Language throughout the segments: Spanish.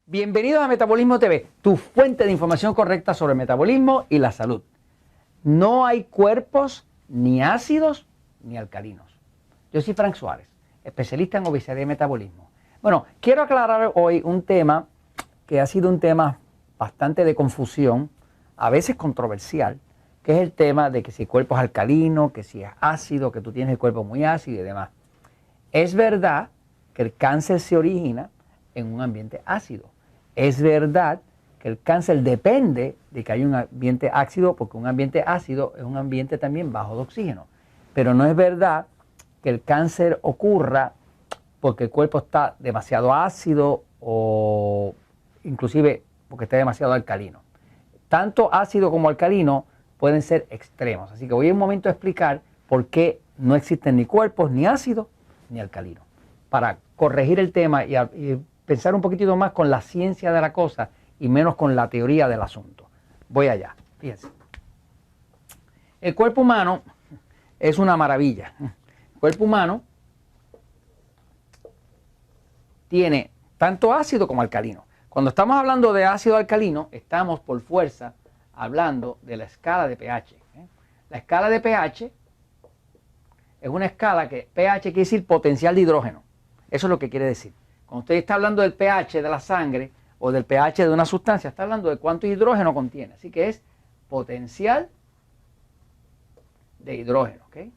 Bienvenidos a Metabolismo TV, tu fuente de información correcta sobre el metabolismo y la salud. No hay cuerpos ni ácidos ni alcalinos. Yo soy Frank Suárez, especialista en obesidad y metabolismo. Bueno, quiero aclarar hoy un tema que ha sido un tema bastante de confusión, a veces controversial, que es el tema de que si el cuerpo es alcalino, que si es ácido, que tú tienes el cuerpo muy ácido y demás. Es verdad que el cáncer se origina en un ambiente ácido. Es verdad que el cáncer depende de que haya un ambiente ácido, porque un ambiente ácido es un ambiente también bajo de oxígeno. Pero no es verdad que el cáncer ocurra porque el cuerpo está demasiado ácido o inclusive porque esté demasiado alcalino. Tanto ácido como alcalino pueden ser extremos. Así que voy un momento a explicar por qué no existen ni cuerpos ni ácidos ni alcalinos, para corregir el tema y pensar un poquitito más con la ciencia de la cosa y menos con la teoría del asunto. Voy allá, fíjense. El cuerpo humano es una maravilla. El cuerpo humano tiene tanto ácido como alcalino. Cuando estamos hablando de ácido alcalino, estamos por fuerza hablando de la escala de pH. La escala de pH es una escala que pH quiere decir potencial de hidrógeno. Eso es lo que quiere decir. Cuando usted está hablando del pH de la sangre o del pH de una sustancia, está hablando de cuánto hidrógeno contiene. Así que es potencial de hidrógeno. ¿Okay?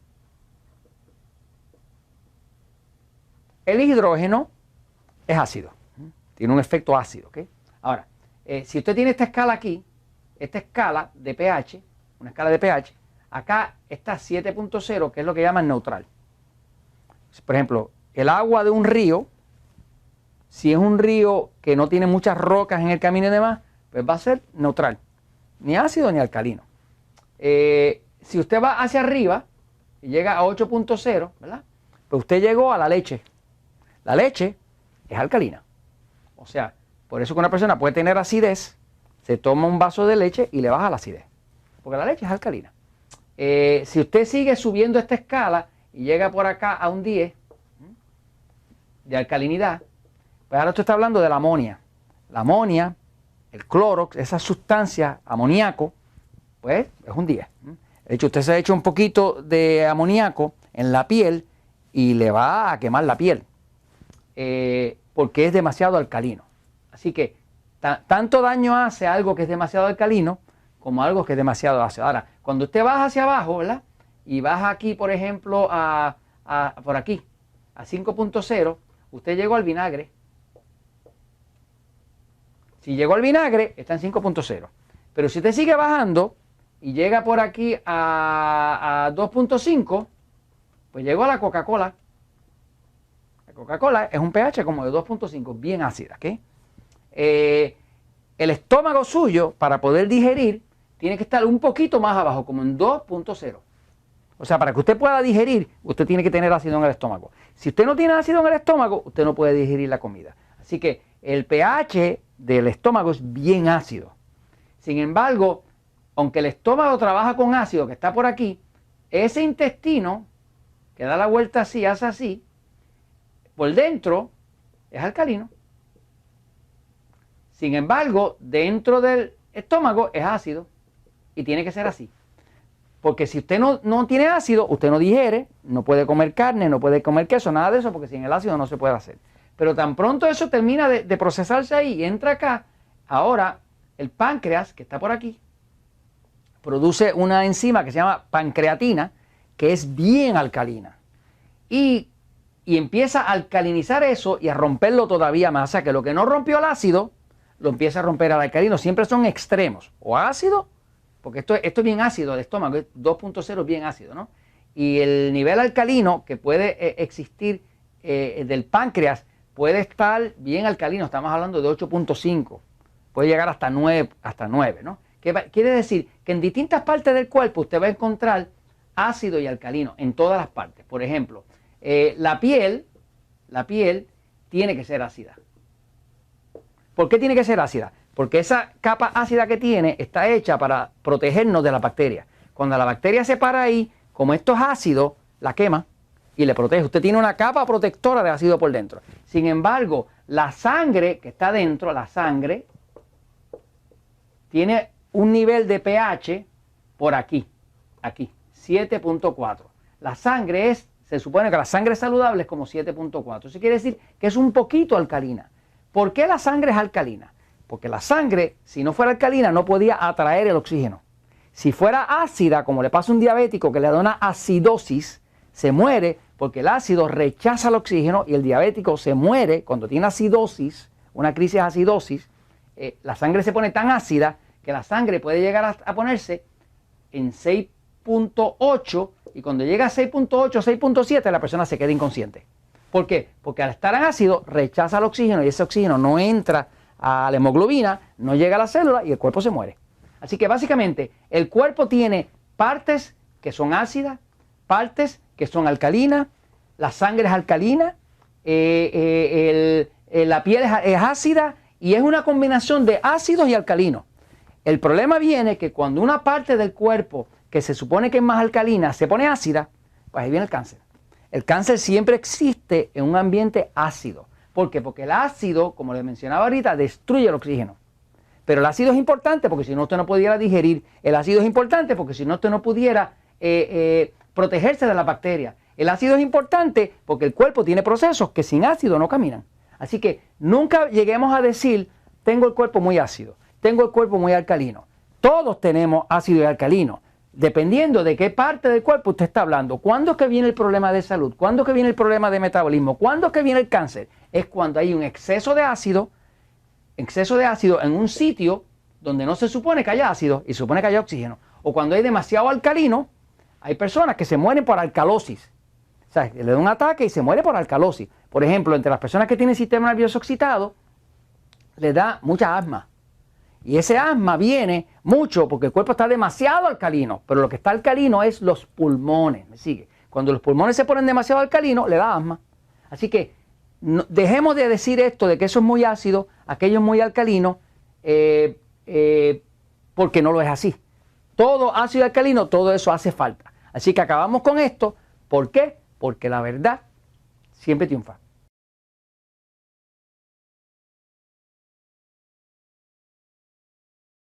El hidrógeno es ácido. Tiene un efecto ácido. ¿Okay? Ahora, si usted tiene esta escala aquí, esta escala de pH, una escala de pH, acá está 7.0, que es lo que llaman neutral. Por ejemplo, el agua de un río, si es un río que no tiene muchas rocas en el camino y demás, pues va a ser neutral, ni ácido ni alcalino. Si usted va hacia arriba y llega a 8.0, ¿verdad? Pues usted llegó a la leche. La leche es alcalina. O sea, por eso que una persona puede tener acidez, se toma un vaso de leche y le baja la acidez, porque la leche es alcalina. Si usted sigue subiendo esta escala y llega por acá a un 10 de alcalinidad, pues ahora usted está hablando de la amonia. La amonia, el clorox, esa sustancia, amoníaco, pues es un 10. De hecho, usted se ha hecho un poquito de amoníaco en la piel y le va a quemar la piel, porque es demasiado alcalino. Así que tanto daño hace algo que es demasiado alcalino como algo que es demasiado ácido. Ahora, cuando usted baja hacia abajo, ¿verdad? Y baja aquí, por ejemplo, por aquí, a 5.0, usted llegó al vinagre. Si llegó al vinagre, está en 5.0. Pero si usted sigue bajando y llega por aquí a 2.5, pues llegó a la Coca-Cola. La Coca-Cola es un pH como de 2.5, bien ácida. ¿Okay? El estómago suyo, para poder digerir, tiene que estar un poquito más abajo, como en 2.0. O sea, para que usted pueda digerir, usted tiene que tener ácido en el estómago. Si usted no tiene ácido en el estómago, usted no puede digerir la comida. Así que el pH del estómago es bien ácido. Sin embargo, aunque el estómago trabaja con ácido que está por aquí, ese intestino que da la vuelta así, hace así, por dentro es alcalino. Sin embargo, dentro del estómago es ácido y tiene que ser así. Porque si usted no tiene ácido, usted no digiere, no puede comer carne, no puede comer queso, nada de eso, porque sin el ácido no se puede hacer. Pero tan pronto eso termina de procesarse ahí y entra acá, ahora el páncreas, que está por aquí, produce una enzima que se llama pancreatina, que es bien alcalina. Y empieza a alcalinizar eso y a romperlo todavía más. O sea que lo que no rompió el ácido, lo empieza a romper al alcalino. Siempre son extremos, o ácido, porque esto es bien ácido, el estómago, 2.0 es bien ácido, ¿no? Y el nivel alcalino que puede existir del páncreas puede estar bien alcalino, estamos hablando de 8.5, puede llegar hasta 9, ¿no? Quiere decir que en distintas partes del cuerpo usted va a encontrar ácido y alcalino, en todas las partes. Por ejemplo, la piel tiene que ser ácida. ¿Por qué tiene que ser ácida? Porque esa capa ácida que tiene está hecha para protegernos de la bacteria. Cuando la bacteria se para ahí, como esto es ácido, la quema y le protege. Usted tiene una capa protectora de ácido por dentro. Sin embargo, la sangre que está dentro, la sangre, tiene un nivel de pH por aquí, 7.4. La sangre se supone que la sangre saludable es como 7.4. Eso quiere decir que es un poquito alcalina. ¿Por qué la sangre es alcalina? Porque la sangre, si no fuera alcalina, no podía atraer el oxígeno. Si fuera ácida, como le pasa a un diabético que le da una acidosis, se muere porque el ácido rechaza el oxígeno y el diabético se muere cuando tiene acidosis, una crisis de acidosis. La sangre se pone tan ácida que la sangre puede llegar a ponerse en 6.8 y cuando llega a 6.8, 6.7 la persona se queda inconsciente. ¿Por qué? Porque al estar en ácido rechaza el oxígeno y ese oxígeno no entra a la hemoglobina, no llega a la célula y el cuerpo se muere. Así que básicamente el cuerpo tiene partes que son ácidas, partes que son alcalinas, la sangre es alcalina, la piel es ácida y es una combinación de ácidos y alcalinos. El problema viene que cuando una parte del cuerpo que se supone que es más alcalina se pone ácida, pues ahí viene el cáncer. El cáncer siempre existe en un ambiente ácido. ¿Por qué? Porque el ácido, como les mencionaba ahorita, destruye el oxígeno. Pero el ácido es importante porque si no usted no pudiera digerir. El ácido es importante porque si no usted no pudiera protegerse de las bacterias. El ácido es importante porque el cuerpo tiene procesos que sin ácido no caminan. Así que nunca lleguemos a decir, tengo el cuerpo muy ácido, tengo el cuerpo muy alcalino. Todos tenemos ácido y alcalino, dependiendo de qué parte del cuerpo usted está hablando. ¿Cuándo es que viene el problema de salud? ¿Cuándo es que viene el problema de metabolismo? ¿Cuándo es que viene el cáncer? Es cuando hay un exceso de ácido en un sitio donde no se supone que haya ácido y se supone que haya oxígeno. O cuando hay demasiado alcalino, hay personas que se mueren por alcalosis. O sea, le da un ataque y se muere por alcalosis. Por ejemplo, entre las personas que tienen sistema nervioso excitado, le da mucha asma. Y ese asma viene mucho porque el cuerpo está demasiado alcalino. Pero lo que está alcalino es los pulmones. ¿Me sigue? Cuando los pulmones se ponen demasiado alcalinos, le da asma. Así que dejemos de decir esto de que eso es muy ácido, aquello es muy alcalino, porque no lo es así. Todo ácido y alcalino, todo eso hace falta. Así que acabamos con esto. ¿Por qué? Porque la verdad siempre triunfa.